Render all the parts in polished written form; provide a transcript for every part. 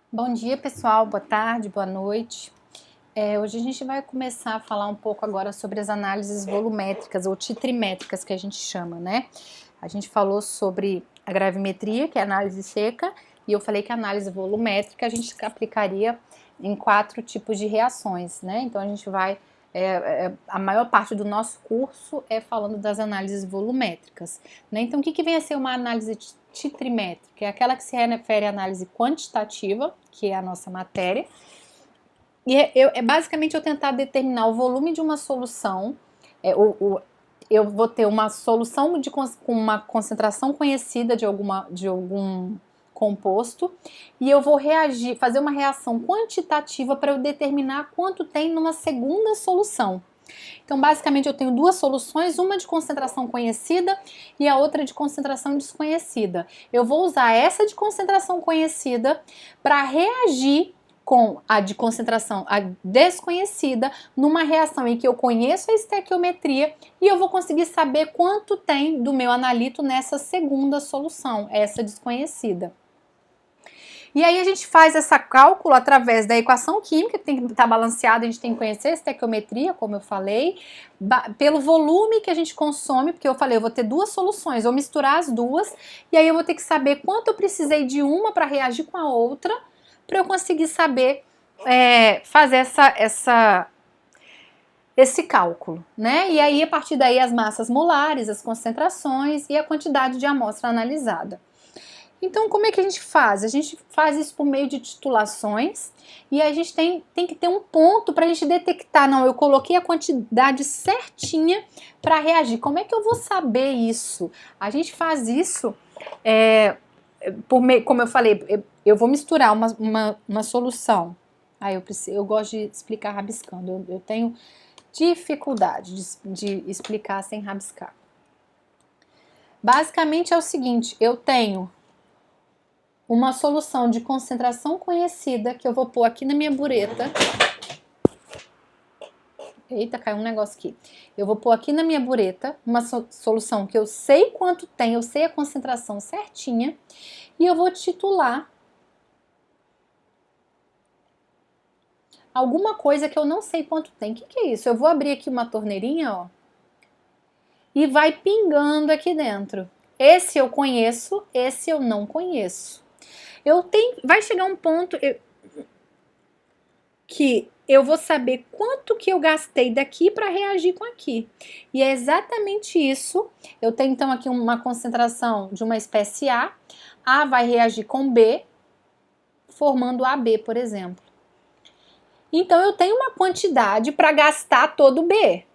Bom dia, pessoal. Boa tarde, boa noite. Hoje a gente vai começar a falar um pouco agora sobre as análises volumétricas ou titrimétricas que a gente chama, né? A gente falou sobre a gravimetria, que é a análise seca, e eu falei que a análise volumétrica a gente aplicaria em 4 tipos de reações, né? Então a gente vai a maior parte do nosso curso é falando das análises volumétricas, né? Então, o que vem a ser uma análise titrimétrica? É aquela que se refere à análise quantitativa, que é a nossa matéria, e basicamente eu tentar determinar o volume de uma solução. Eu vou ter uma solução com uma concentração conhecida de algum composto, e eu vou reagir, fazer uma reação quantitativa para eu determinar quanto tem numa segunda solução. Então, basicamente, eu tenho duas soluções, uma de concentração conhecida e a outra de concentração desconhecida. Eu vou usar essa de concentração conhecida para reagir com a de concentração a desconhecida numa reação em que eu conheço a estequiometria e eu vou conseguir saber quanto tem do meu analito nessa segunda solução, essa desconhecida. E aí a gente faz esse cálculo através da equação química, que tem que estar balanceada, a gente tem que conhecer a estequiometria, como eu falei, pelo volume que a gente consome, porque eu falei, eu vou ter duas soluções, vou misturar as duas, e aí eu vou ter que saber quanto eu precisei de uma para reagir com a outra, para eu conseguir saber fazer esse cálculo, né? E aí, a partir daí, as massas molares, as concentrações e a quantidade de amostra analisada. Então, como é que a gente faz? A gente faz isso por meio de titulações e a gente tem que ter um ponto para a gente detectar, não, eu coloquei a quantidade certinha para reagir. Como é que eu vou saber isso? A gente faz isso como eu falei, eu vou misturar uma solução. Eu gosto de explicar rabiscando, eu tenho dificuldade de explicar sem rabiscar. Basicamente é o seguinte, eu tenho uma solução de concentração conhecida que eu vou pôr aqui na minha bureta. Eita, caiu um negócio aqui. Eu vou pôr aqui na minha bureta uma solução que eu sei quanto tem, eu sei a concentração certinha, e eu vou titular alguma coisa que eu não sei quanto tem. O que é isso? Eu vou abrir aqui uma torneirinha, ó, e vai pingando aqui dentro. Esse eu conheço, esse eu não conheço. Vai chegar um ponto que eu vou saber quanto que eu gastei daqui para reagir com aqui. E é exatamente isso. Eu tenho então aqui uma concentração de uma espécie A. A vai reagir com B, formando AB, por exemplo. Então eu tenho uma quantidade para gastar todo B,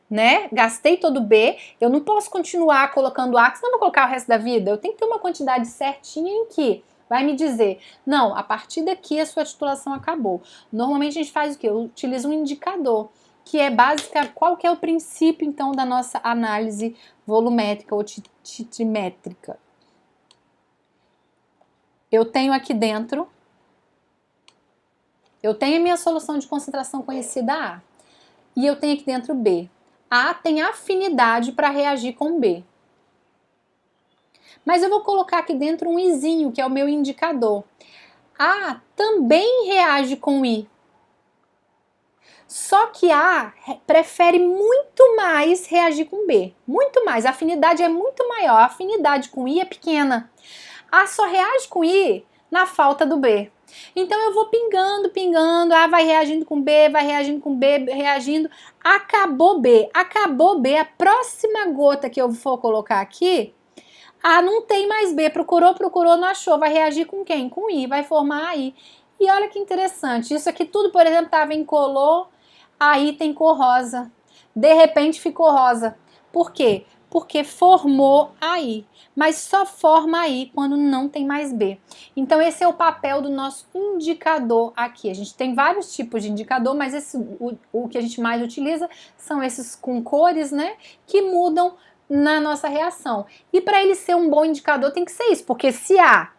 né? Gastei todo B, eu não posso continuar colocando A, senão eu vou colocar o resto da vida. Eu tenho que ter uma quantidade certinha em que vai me dizer, não, a partir daqui a sua titulação acabou. Normalmente a gente faz o quê? Eu utilizo um indicador, que é básica. Qual que é o princípio, então, da nossa análise volumétrica ou titrimétrica? Eu tenho aqui dentro, eu tenho a minha solução de concentração conhecida A, e eu tenho aqui dentro B. A tem afinidade para reagir com B. Mas eu vou colocar aqui dentro um izinho, que é o meu indicador. A também reage com I. Só que A prefere muito mais reagir com B. Muito mais. A afinidade é muito maior. A afinidade com I é pequena. A só reage com I na falta do B. Então eu vou pingando, pingando. A vai reagindo com B, vai reagindo com B, reagindo. Acabou B. Acabou B. A próxima gota que eu for colocar aqui, A não tem mais B, procurou, não achou, vai reagir com quem? Com I, vai formar I. E olha que interessante, isso aqui tudo, por exemplo, estava incolor, aí tem cor rosa. De repente ficou rosa. Por quê? Porque formou aí, mas só forma aí quando não tem mais B. Então esse é o papel do nosso indicador aqui. A gente tem vários tipos de indicador, mas o que a gente mais utiliza são esses com cores, né, que mudam na nossa reação. E para ele ser um bom indicador tem que ser isso, porque se A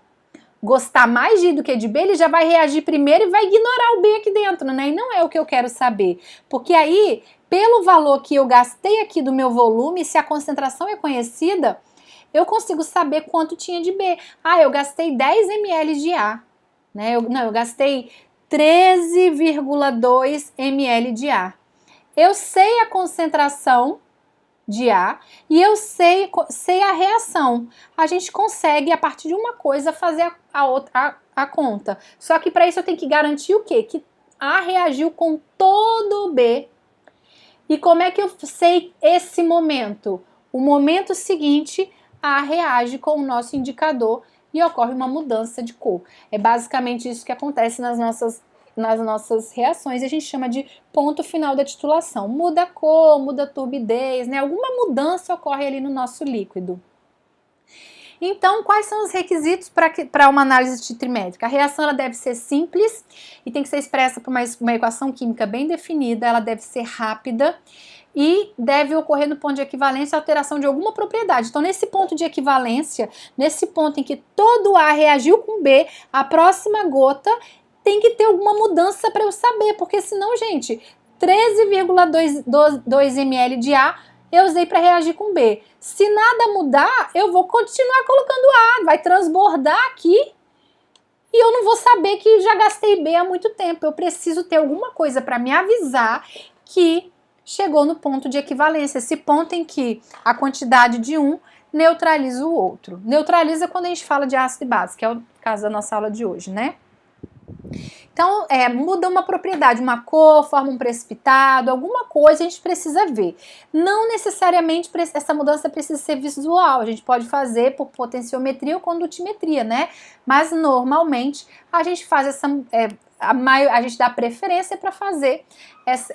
gostar mais de I do que de B, ele já vai reagir primeiro e vai ignorar o B aqui dentro, né? E não é o que eu quero saber. Porque aí, pelo valor que eu gastei aqui do meu volume, se a concentração é conhecida, eu consigo saber quanto tinha de B. Ah, eu gastei 10 ml de A, né? Eu gastei 13,2 ml de A. Eu sei a concentração de A e eu sei a reação. A gente consegue, a partir de uma coisa, fazer a outra a conta. Só que para isso eu tenho que garantir o quê? Que A reagiu com todo o B. E como é que eu sei esse momento? O momento seguinte, A reage com o nosso indicador e ocorre uma mudança de cor. É basicamente isso que acontece nas nossas reações, e a gente chama de ponto final da titulação. Muda a cor, muda a turbidez, né? Alguma mudança ocorre ali no nosso líquido. Então, quais são os requisitos para uma análise titrimétrica? A reação ela deve ser simples e tem que ser expressa por uma equação química bem definida, ela deve ser rápida e deve ocorrer no ponto de equivalência a alteração de alguma propriedade. Então, nesse ponto de equivalência, nesse ponto em que todo A reagiu com B, a próxima gota tem que ter alguma mudança para eu saber, porque senão, gente, 13,2 ml de A eu usei para reagir com B. Se nada mudar, eu vou continuar colocando A, vai transbordar aqui e eu não vou saber que já gastei B há muito tempo. Eu preciso ter alguma coisa para me avisar que chegou no ponto de equivalência, esse ponto em que a quantidade de um neutraliza o outro. Neutraliza quando a gente fala de ácido e base, que é o caso da nossa aula de hoje, né? Então, muda uma propriedade, uma cor, forma um precipitado, alguma coisa a gente precisa ver. Não necessariamente essa mudança precisa ser visual, a gente pode fazer por potenciometria ou condutimetria, né? Mas normalmente a gente faz a gente dá preferência para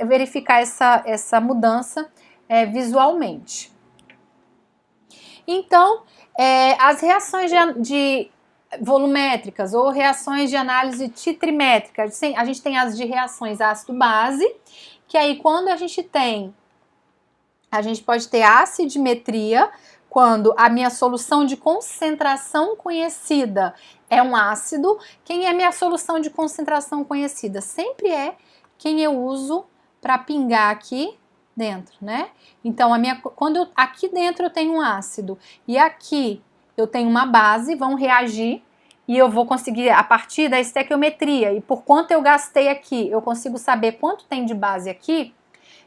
verificar essa mudança visualmente. Então, as reações de volumétricas ou reações de análise titrimétrica, a gente tem as de reações ácido-base, que aí quando a gente pode ter acidimetria, quando a minha solução de concentração conhecida é um ácido. Quem é minha solução de concentração conhecida? Sempre é quem eu uso para pingar aqui dentro, né? Então, aqui dentro eu tenho um ácido e aqui eu tenho uma base, vão reagir e eu vou conseguir, a partir da estequiometria e por quanto eu gastei aqui, eu consigo saber quanto tem de base aqui,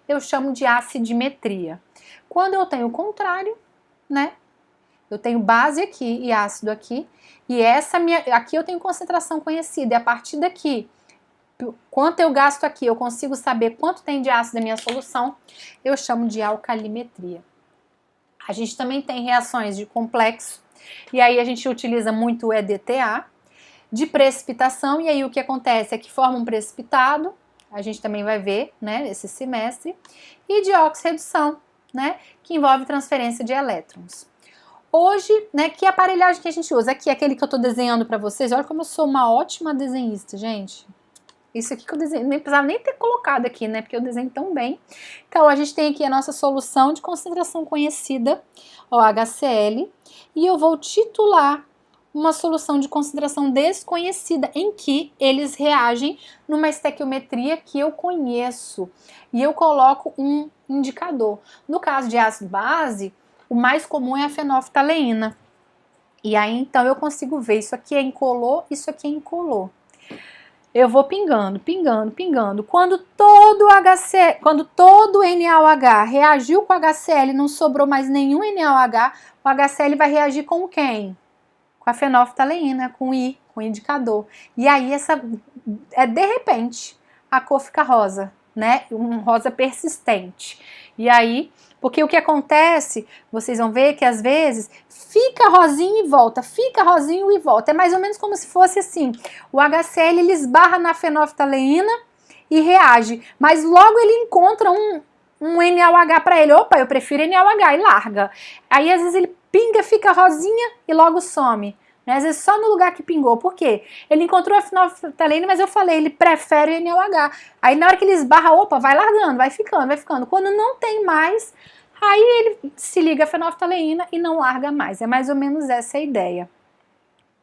eu chamo de acidimetria. Quando eu tenho o contrário, né? Eu tenho base aqui e ácido aqui, e aqui eu tenho concentração conhecida, e a partir daqui, quanto eu gasto aqui, eu consigo saber quanto tem de ácido na minha solução, eu chamo de alcalimetria. A gente também tem reações de complexo, e aí a gente utiliza muito o EDTA, de precipitação, e aí o que acontece é que forma um precipitado, a gente também vai ver, né, esse semestre, e de oxirredução, né, que envolve transferência de elétrons. Hoje, né, que aparelhagem que a gente usa? Aqui, aquele que eu tô desenhando para vocês, olha como eu sou uma ótima desenhista, gente. Isso aqui que eu desenho, nem precisava nem ter colocado aqui, né, porque eu desenho tão bem. Então, a gente tem aqui a nossa solução de concentração conhecida, o HCl, e eu vou titular uma solução de concentração desconhecida, em que eles reagem numa estequiometria que eu conheço, e eu coloco um indicador. No caso de ácido-base, o mais comum é a fenolftaleína. E aí, então, eu consigo ver, isso aqui é incolor, isso aqui é incolor. Eu vou pingando, pingando, pingando. Quando todo NaOH reagiu com o HCl, não sobrou mais nenhum NaOH, o HCl vai reagir com quem? Com a fenolftaleína, com I, com o indicador. E aí, de repente, a cor fica rosa, né? Um rosa persistente. E aí, porque o que acontece, vocês vão ver que às vezes fica rosinho e volta, fica rosinho e volta. É mais ou menos como se fosse assim, o HCl ele esbarra na fenolftaleína e reage, mas logo ele encontra um NaOH para ele. Opa, eu prefiro NaOH e larga. Aí às vezes ele pinga, fica rosinha e logo some. Né? Às vezes só no lugar que pingou. Por quê? Ele encontrou a fenolftaleína, mas eu falei, ele prefere o NaOH. Aí na hora que ele esbarra, opa, vai largando, vai ficando, vai ficando. Quando não tem mais, aí ele se liga à fenolftaleína e não larga mais. É mais ou menos essa a ideia.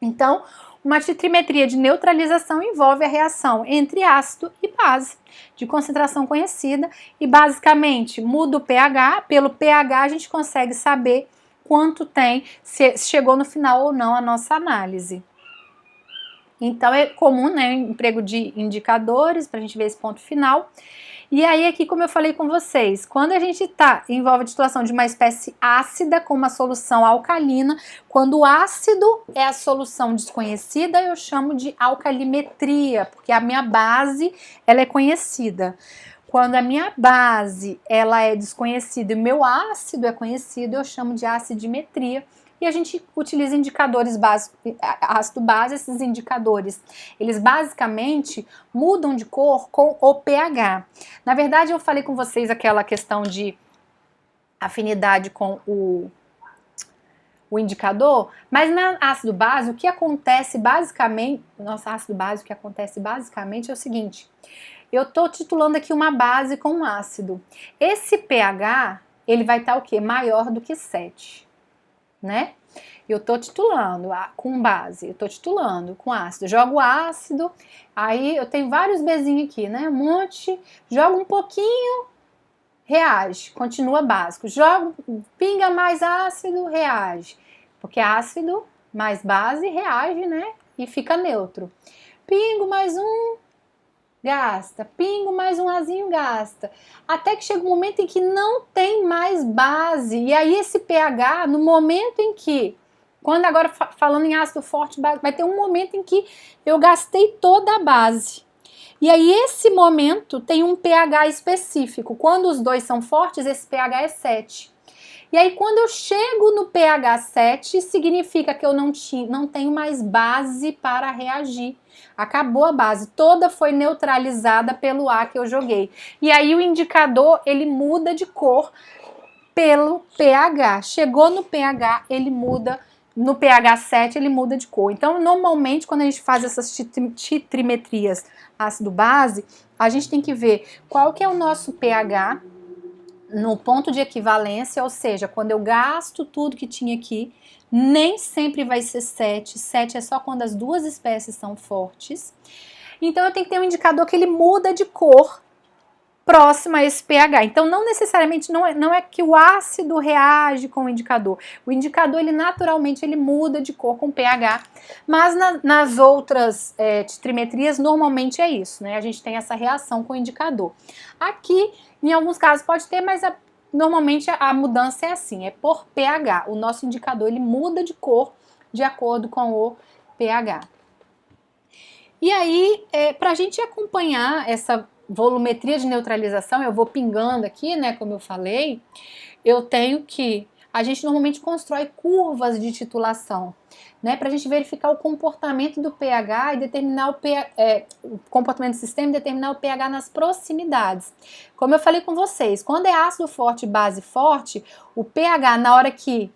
Então, uma titrimetria de neutralização envolve a reação entre ácido e base, de concentração conhecida, e basicamente muda o pH. Pelo pH a gente consegue saber quanto tem, se chegou no final ou não a nossa análise. Então é comum, né, emprego de indicadores para a gente ver esse ponto final. E aí aqui, como eu falei com vocês, quando a gente envolve a titulação de uma espécie ácida com uma solução alcalina, quando o ácido é a solução desconhecida, eu chamo de alcalimetria, porque a minha base, ela é conhecida. Quando a minha base, ela é desconhecida e o meu ácido é conhecido, eu chamo de acidimetria. E a gente utiliza indicadores básicos, ácido-base, esses indicadores, eles basicamente mudam de cor com o pH. Na verdade, eu falei com vocês aquela questão de afinidade com o indicador, mas na ácido-base, o que acontece basicamente, nosso ácido-base, o que acontece basicamente é o seguinte, eu estou titulando aqui uma base com um ácido. Esse pH, ele vai estar o quê? Maior do que 7. Né? Eu tô titulando com base, eu tô titulando com ácido, jogo ácido, aí eu tenho vários Bzinhos aqui, né? Um monte, jogo um pouquinho, reage, continua básico. Jogo, pinga mais ácido, reage, porque ácido mais base reage, né? E fica neutro. Pingo mais um, gasta, pingo mais um Azinho, gasta, até que chega um momento em que não tem mais base, e aí esse pH, no momento em que, quando agora falando em ácido forte, vai ter um momento em que eu gastei toda a base, e aí esse momento tem um pH específico, quando os dois são fortes, esse pH é 7. E aí quando eu chego no pH 7, significa que eu não tenho mais base para reagir. Acabou a base, toda foi neutralizada pelo A que eu joguei. E aí o indicador, ele muda de cor pelo pH. Chegou no pH, ele muda, no pH 7 ele muda de cor. Então, normalmente, quando a gente faz essas titrimetrias ácido-base, a gente tem que ver qual que é o nosso pH no ponto de equivalência, ou seja, quando eu gasto tudo que tinha aqui, nem sempre vai ser 7. 7 é só quando as duas espécies são fortes. Então eu tenho que ter um indicador que ele muda de cor próximo a esse pH. Então não necessariamente, não é que o ácido reage com o indicador. O indicador, ele naturalmente ele muda de cor com o pH, mas nas outras titrimetrias normalmente é isso, né? A gente tem essa reação com o indicador. Aqui, em alguns casos pode ter, mas normalmente a mudança é assim, é por pH. O nosso indicador, ele muda de cor de acordo com o pH. E aí, para a gente acompanhar essa volumetria de neutralização, eu vou pingando aqui, né, como eu falei, eu tenho que, a gente normalmente constrói curvas de titulação, né, para a gente verificar o comportamento do pH e determinar o comportamento do sistema e determinar o pH nas proximidades. Como eu falei com vocês, quando é ácido forte e base forte, o pH na hora que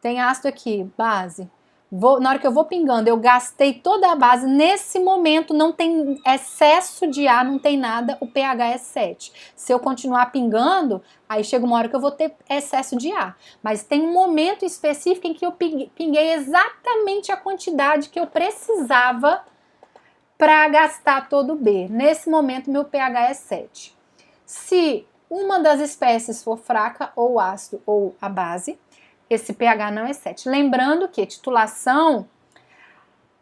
tem ácido aqui, base, na hora que eu vou pingando, eu gastei toda a base, nesse momento não tem excesso de ar, não tem nada, o pH é 7. Se eu continuar pingando, aí chega uma hora que eu vou ter excesso de ar. Mas tem um momento específico em que eu pinguei exatamente a quantidade que eu precisava para gastar todo o B. Nesse momento, meu pH é 7. Se uma das espécies for fraca, ou o ácido ou a base, esse pH não é 7. Lembrando que titulação,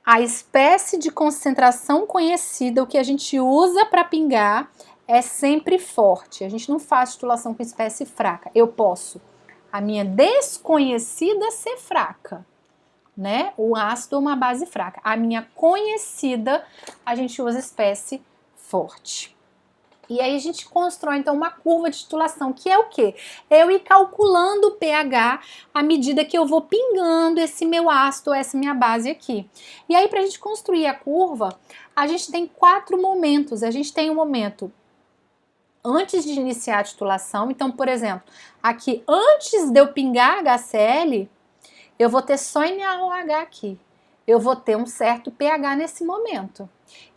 a espécie de concentração conhecida, o que a gente usa para pingar, é sempre forte. A gente não faz titulação com espécie fraca. Eu posso, a minha desconhecida ser fraca, né? O ácido é uma base fraca. A minha conhecida, a gente usa espécie forte. E aí a gente constrói então uma curva de titulação, que é o quê? Eu ir calculando o pH à medida que eu vou pingando esse meu ácido, essa minha base aqui. E aí para a gente construir a curva, a gente tem 4 momentos. A gente tem um momento antes de iniciar a titulação. Então, por exemplo, aqui antes de eu pingar HCl, eu vou ter só NaOH aqui. Eu vou ter um certo pH nesse momento.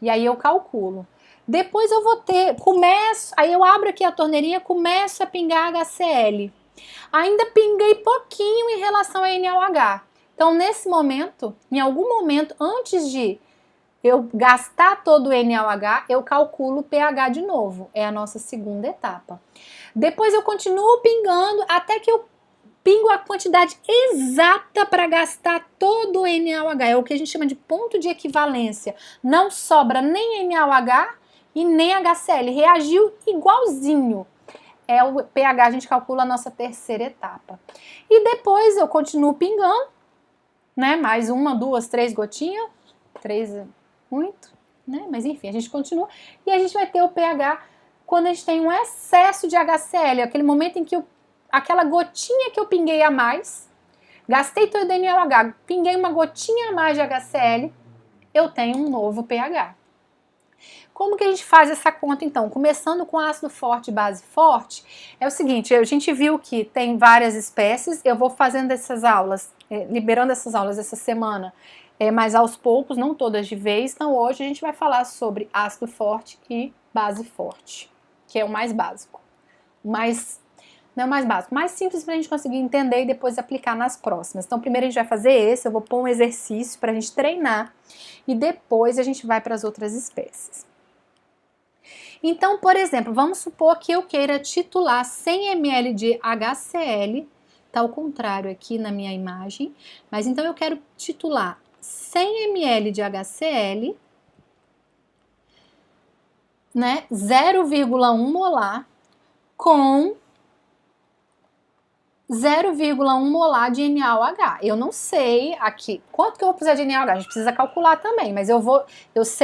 E aí eu calculo. Depois eu vou ter, aí eu abro aqui a torneirinha, começo a pingar HCl. Ainda pinguei pouquinho em relação a NaOH. Então, nesse momento, em algum momento, antes de eu gastar todo o NaOH, eu calculo o pH de novo. É a nossa segunda etapa. Depois eu continuo pingando até que eu pingo a quantidade exata para gastar todo o NaOH. É o que a gente chama de ponto de equivalência. Não sobra nem NaOH e nem HCl. Reagiu igualzinho. É o pH, a gente calcula a nossa terceira etapa. E depois eu continuo pingando, né? Mais uma, duas, três gotinhas. Três é muito, né? Mas enfim, a gente continua. E a gente vai ter o pH quando a gente tem um excesso de HCl. Aquele momento em que aquela gotinha que eu pinguei a mais, gastei todo o NaOH, pinguei uma gotinha a mais de HCl, eu tenho um novo pH. Como que a gente faz essa conta então? Começando com ácido forte e base forte, é o seguinte, a gente viu que tem várias espécies, eu vou fazendo essas aulas, liberando essas aulas essa semana, mas aos poucos, não todas de vez, então hoje a gente vai falar sobre ácido forte e base forte, que é o mais básico, não é o mais básico, mais simples para a gente conseguir entender e depois aplicar nas próximas. Então primeiro a gente vai fazer esse, eu vou pôr um exercício para a gente treinar e depois a gente vai para as outras espécies. Então, por exemplo, vamos supor que eu queira titular 100 ml de HCl, tá ao contrário aqui na minha imagem, mas então eu quero titular 100 ml de HCl, né, 0,1 molar com 0,1 molar de NaOH. Eu não sei aqui quanto que eu vou precisar de NaOH, a gente precisa calcular também, mas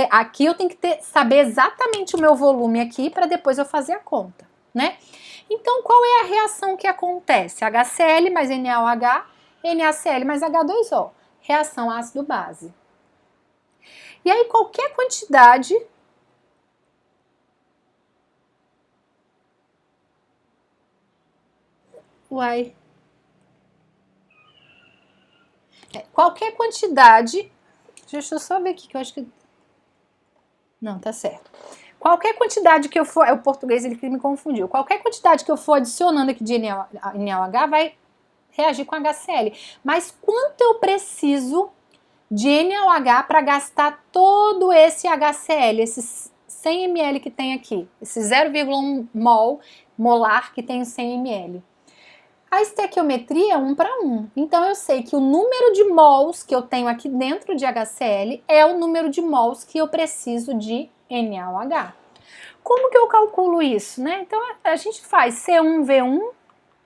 aqui eu tenho que saber exatamente o meu volume aqui para depois eu fazer a conta, né? Então, qual é a reação que acontece? HCl mais NaOH, NaCl mais H2O. Reação ácido-base. E aí, qualquer quantidade qualquer quantidade, deixa eu só ver aqui que eu acho que não, tá certo. Qualquer quantidade que eu for, o português ele que me confundiu. Qualquer quantidade que eu for adicionando aqui de NaOH vai reagir com HCl. Mas quanto eu preciso de NaOH para gastar todo esse HCl, esses 100 ml que tem aqui, esse 0,1 molar que tem 100 ml? A estequiometria é 1 para 1. Então eu sei que o número de mols que eu tenho aqui dentro de HCl é o número de mols que eu preciso de NaOH. Como que eu calculo isso, né? Então a gente faz C1V1,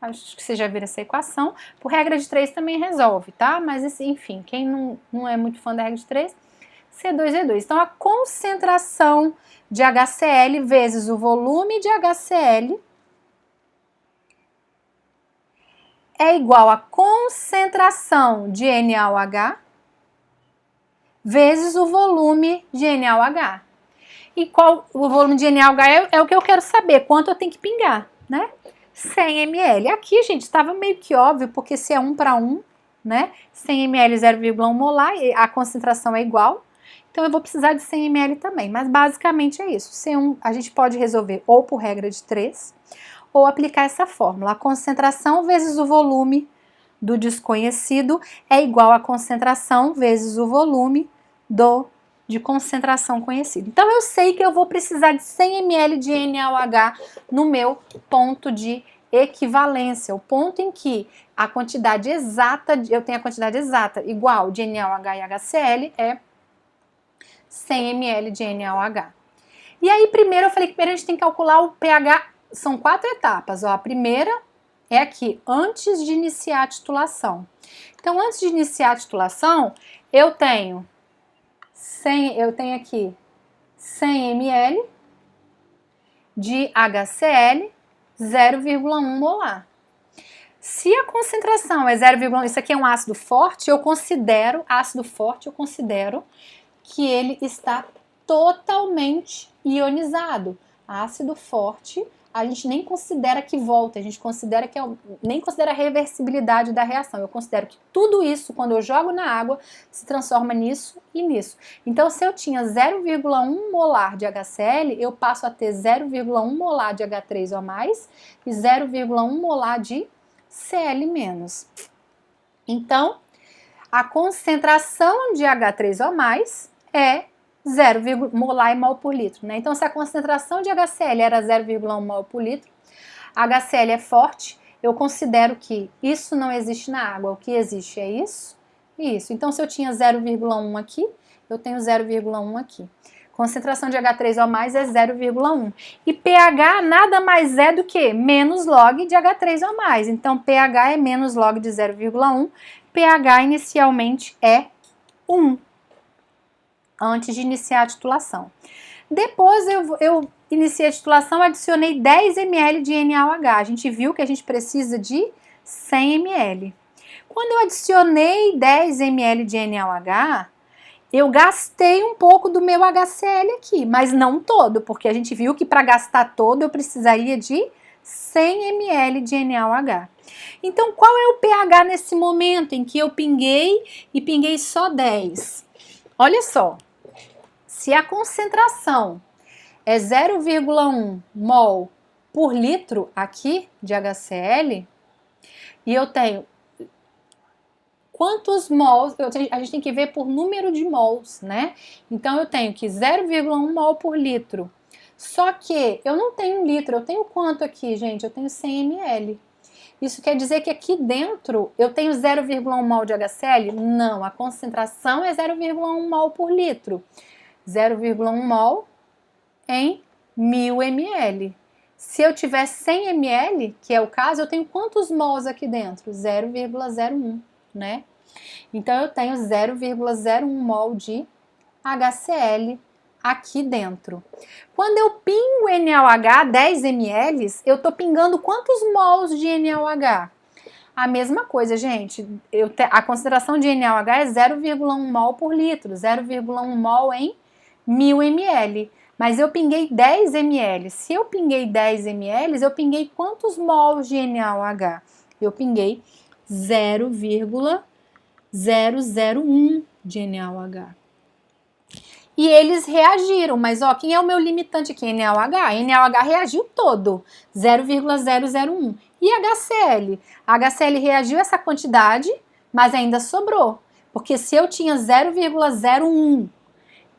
acho que você já viu essa equação, por regra de 3 também resolve, tá? Mas enfim, quem não é muito fã da regra de 3, C2V2. Então a concentração de HCl vezes o volume de HCl é igual a concentração de NaOH vezes o volume de NaOH. E qual o volume de NaOH é o que eu quero saber, quanto eu tenho que pingar, né? 100 ml. Aqui, gente, estava meio que óbvio, porque se é 1 para 1, né? 100 ml 0,1 molar, a concentração é igual. Então eu vou precisar de 100 ml também, mas basicamente é isso. C1 a gente pode resolver ou por regra de 3, ou aplicar essa fórmula. A concentração vezes o volume do desconhecido é igual a concentração vezes o volume de concentração conhecido. Então eu sei que eu vou precisar de 100 ml de NaOH no meu ponto de equivalência, o ponto em que a quantidade exata, eu tenho a quantidade exata igual de NaOH e HCl é 100 ml de NaOH. E aí primeiro eu falei que primeiro a gente tem que calcular o pH. São 4 etapas, ó. A primeira é aqui, antes de iniciar a titulação. Então, antes de iniciar a titulação, eu tenho aqui 100 ml de HCl, 0,1 molar. Se a concentração é 0,1, isso aqui é um ácido forte, eu considero que ele está totalmente ionizado. Ácido forte, a gente nem considera que volta, a gente considera que nem considera a reversibilidade da reação. Eu considero que tudo isso, quando eu jogo na água, se transforma nisso e nisso. Então, se eu tinha 0,1 molar de HCl, eu passo a ter 0,1 molar de H3O+, e 0,1 molar de Cl-. Então, a concentração de H3O+, é 0, molar e mol por litro, né? Então, se a concentração de HCl era 0,1 mol por litro, HCl é forte, eu considero que isso não existe na água. O que existe é isso e isso. Então, se eu tinha 0,1 aqui, eu tenho 0,1 aqui. Concentração de H3O+ é 0,1. E pH nada mais é do que menos log de H3O+. Então, pH é menos log de 0,1. pH inicialmente é 1, antes de iniciar a titulação. Depois eu iniciei a titulação, adicionei 10 ml de NaOH. A gente viu que a gente precisa de 100 ml. Quando eu adicionei 10 ml de NaOH, eu gastei um pouco do meu HCl aqui, mas não todo, porque a gente viu que para gastar todo eu precisaria de 100 ml de NaOH. Então, qual é o pH nesse momento em que eu pinguei e pinguei só 10? Olha só, se a concentração é 0,1 mol por litro aqui de HCl, e eu tenho quantos mols, a gente tem que ver por número de mols, né? Então, eu tenho que 0,1 mol por litro. Só que eu não tenho 1 litro, eu tenho quanto aqui, gente? Eu tenho 100 ml. Isso quer dizer que aqui dentro eu tenho 0,1 mol de HCl? Não, a concentração é 0,1 mol por litro. 0,1 mol em 1000 ml. Se eu tiver 100 ml, que é o caso, eu tenho quantos mols aqui dentro? 0,01, né? Então, eu tenho 0,01 mol de HCl aqui dentro. Quando eu pingo NaOH 10 ml, eu tô pingando quantos mols de NaOH? A mesma coisa, gente. A concentração de NaOH é 0,1 mol por litro, 0,1 mol em 1000 ml. Mas eu pinguei 10 ml. Se eu pinguei 10 ml, eu pinguei quantos mols de NaOH? Eu pinguei 0,001 de NaOH. E eles reagiram, mas ó, quem é o meu limitante aqui? NaOH. NaOH reagiu todo, 0,001. E HCl? A HCl reagiu essa quantidade, mas ainda sobrou. Porque se eu tinha 0,01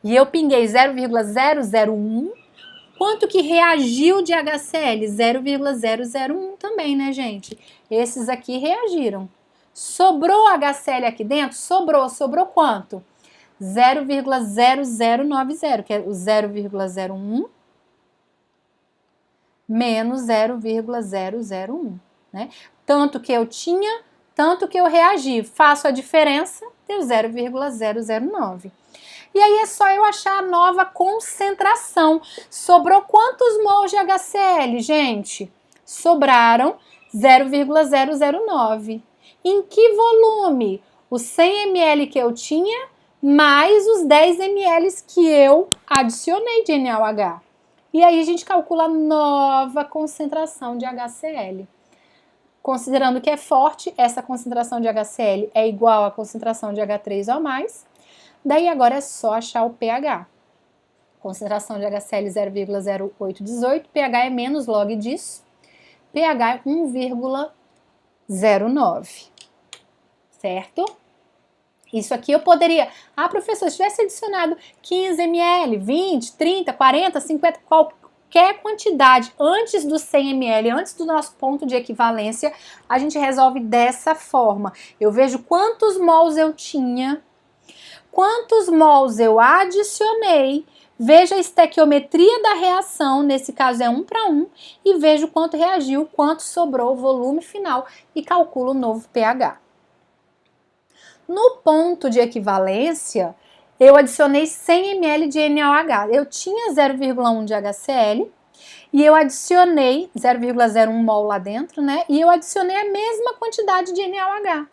e eu pinguei 0,001, quanto que reagiu de HCl? 0,001 também, né, gente? Esses aqui reagiram. Sobrou HCl aqui dentro? Sobrou. Sobrou quanto? 0,0090, que é o 0,01 menos 0,001, né? Tanto que eu tinha, tanto que eu reagi. Faço a diferença, deu 0,009. E aí é só eu achar a nova concentração. Sobrou quantos mols de HCl, gente? Sobraram 0,009. Em que volume? Os 100 ml que eu tinha mais os 10 ml que eu adicionei de NaOH. E aí a gente calcula a nova concentração de HCl. Considerando que é forte, essa concentração de HCl é igual à concentração de H3O+. Daí agora é só achar o pH. Concentração de HCl 0,0818, pH é menos log disso. pH é 1,09. Certo? Isso aqui eu poderia... Ah, professor, se tivesse adicionado 15 ml, 20, 30, 40, 50, qualquer quantidade antes do 100 ml, antes do nosso ponto de equivalência, a gente resolve dessa forma. Eu vejo quantos mols eu tinha, quantos mols eu adicionei, vejo a estequiometria da reação, nesse caso é 1 para 1, e vejo quanto reagiu, quanto sobrou o volume final e calculo o novo pH. No ponto de equivalência, eu adicionei 100 ml de NaOH. Eu tinha 0,1 de HCl e eu adicionei 0,01 mol lá dentro, né? E eu adicionei a mesma quantidade de NaOH.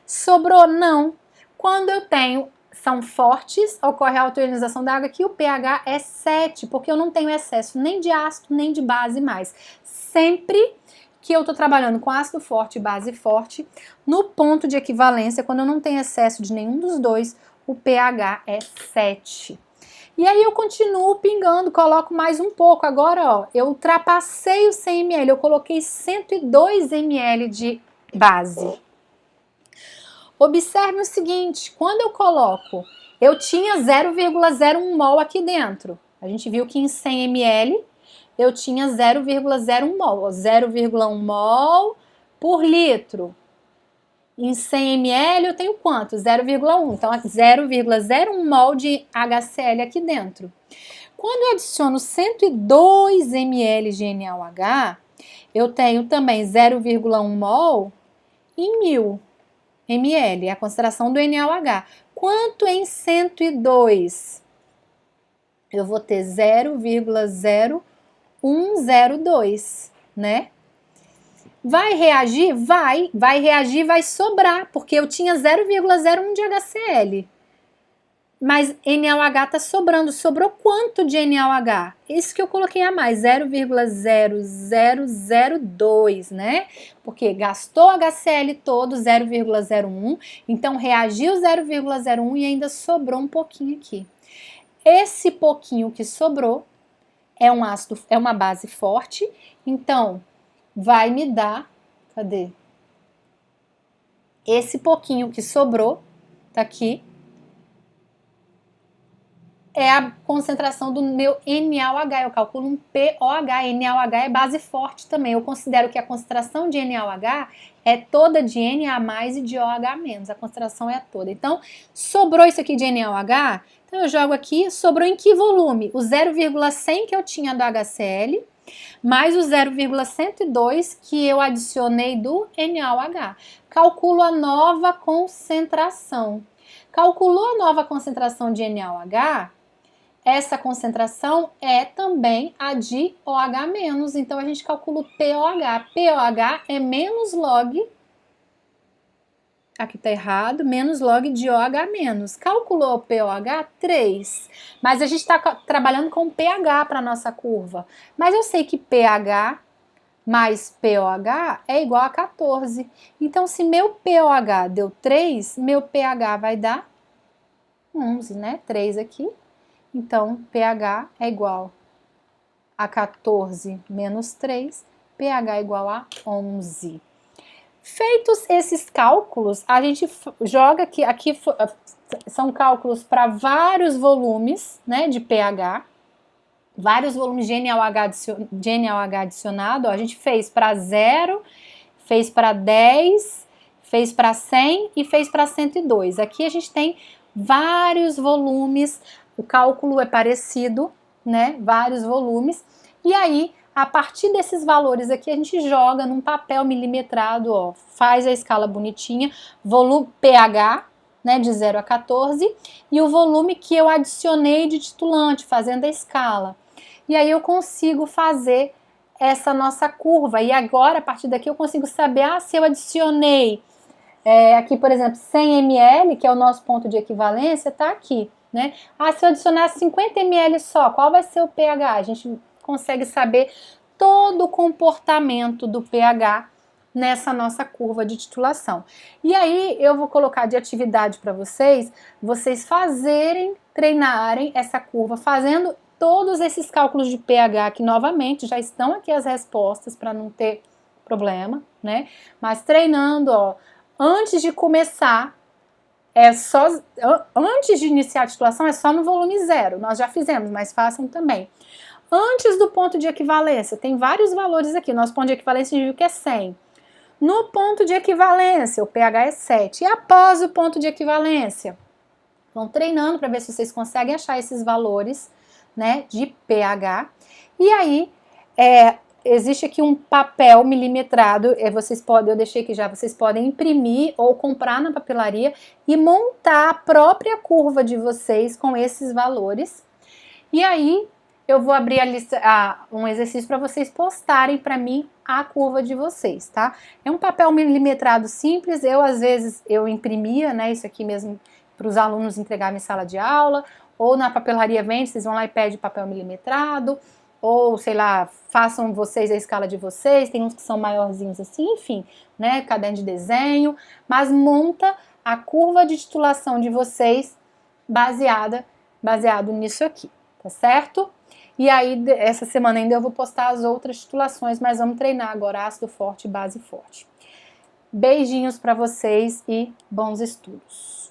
Sobrou? Não. Quando eu tenho, são fortes, ocorre a autoionização da água, que o pH é 7, porque eu não tenho excesso nem de ácido nem de base mais. Sempre que eu estou trabalhando com ácido forte e base forte, no ponto de equivalência, quando eu não tenho excesso de nenhum dos dois, o pH é 7. E aí eu continuo pingando, coloco mais um pouco. Agora, ó, eu ultrapassei os 100 ml, eu coloquei 102 ml de base. Observe o seguinte, quando eu coloco, eu tinha 0,01 mol aqui dentro. A gente viu que em 100 ml eu tinha 0,01 mol, 0,1 mol por litro. Em 100 ml eu tenho quanto? 0,1. Então, 0,01 mol de HCl aqui dentro. Quando eu adiciono 102 ml de NaOH, eu tenho também 0,1 mol em 1000 ml, a concentração do NaOH. Quanto em 102? Eu vou ter 0,0102, né? Vai reagir? Vai reagir, vai sobrar, porque eu tinha 0,01 de HCl. Mas NaOH tá sobrando. Sobrou quanto de NaOH? Isso que eu coloquei a mais, 0,0002, né? Porque gastou HCl todo, 0,01. Então, reagiu 0,01 e ainda sobrou um pouquinho aqui. Esse pouquinho que sobrou é um ácido, é uma base forte. Então, vai me dar, cadê? Esse pouquinho que sobrou, tá aqui, é a concentração do meu NaOH. Eu calculo um POH. NaOH é base forte também. Eu considero que a concentração de NaOH é toda de Na+ e de OH-. A concentração é toda. Então, sobrou isso aqui de NaOH. Então, eu jogo aqui. Sobrou em que volume? O 0,100 que eu tinha do HCl, mais o 0,102 que eu adicionei do NaOH. Calculo a nova concentração. Calculou a nova concentração de NaOH, essa concentração é também a de OH-, então a gente calcula o POH. POH é menos log, aqui tá errado, menos log de OH-. Calculou o POH? 3. Mas a gente está trabalhando com pH para nossa curva. Mas eu sei que pH mais POH é igual a 14. Então, se meu POH deu 3, meu pH vai dar 11, né? 3 aqui. Então, pH é igual a 14 menos 3, pH é igual a 11. Feitos esses cálculos, a gente joga aqui são cálculos para vários volumes, né, de pH, vários volumes de NaOH adicionado. Ó, a gente fez para 0, fez para 10, fez para 100 e fez para 102. Aqui a gente tem vários volumes. O cálculo é parecido, né? Vários volumes. E aí, a partir desses valores aqui, a gente joga num papel milimetrado, ó, faz a escala bonitinha, volume pH, né, de 0 a 14, e o volume que eu adicionei de titulante, fazendo a escala. E aí eu consigo fazer essa nossa curva. E agora, a partir daqui, eu consigo saber, se eu adicionei aqui, por exemplo, 100 ml, que é o nosso ponto de equivalência, tá aqui. Né? Se eu adicionar 50 ml só, qual vai ser o pH? A gente consegue saber todo o comportamento do pH nessa nossa curva de titulação. E aí eu vou colocar de atividade para vocês fazerem, treinarem essa curva, fazendo todos esses cálculos de pH, que novamente já estão aqui as respostas para não ter problema, né? Mas treinando, ó, antes de começar, antes de iniciar a titulação, é só no volume 0. Nós já fizemos, mas façam também. Antes do ponto de equivalência, tem vários valores aqui. Nosso ponto de equivalência a gente viu que é 100. No ponto de equivalência, o pH é 7. E após o ponto de equivalência, vão treinando para ver se vocês conseguem achar esses valores, né, de pH. E aí, existe aqui um papel milimetrado, eu deixei aqui já, vocês podem imprimir ou comprar na papelaria e montar a própria curva de vocês com esses valores. E aí eu vou abrir a lista, um exercício para vocês postarem para mim a curva de vocês, tá? É um papel milimetrado simples, às vezes eu imprimia, né, isso aqui mesmo para os alunos entregarem em sala de aula, ou na papelaria vende, vocês vão lá e pedem papel milimetrado, ou, sei lá, façam vocês a escala de vocês, tem uns que são maiorzinhos assim, enfim, né, caderno de desenho, mas monta a curva de titulação de vocês baseado nisso aqui, tá certo? E aí, essa semana ainda eu vou postar as outras titulações, mas vamos treinar agora ácido forte e base forte. Beijinhos para vocês e bons estudos!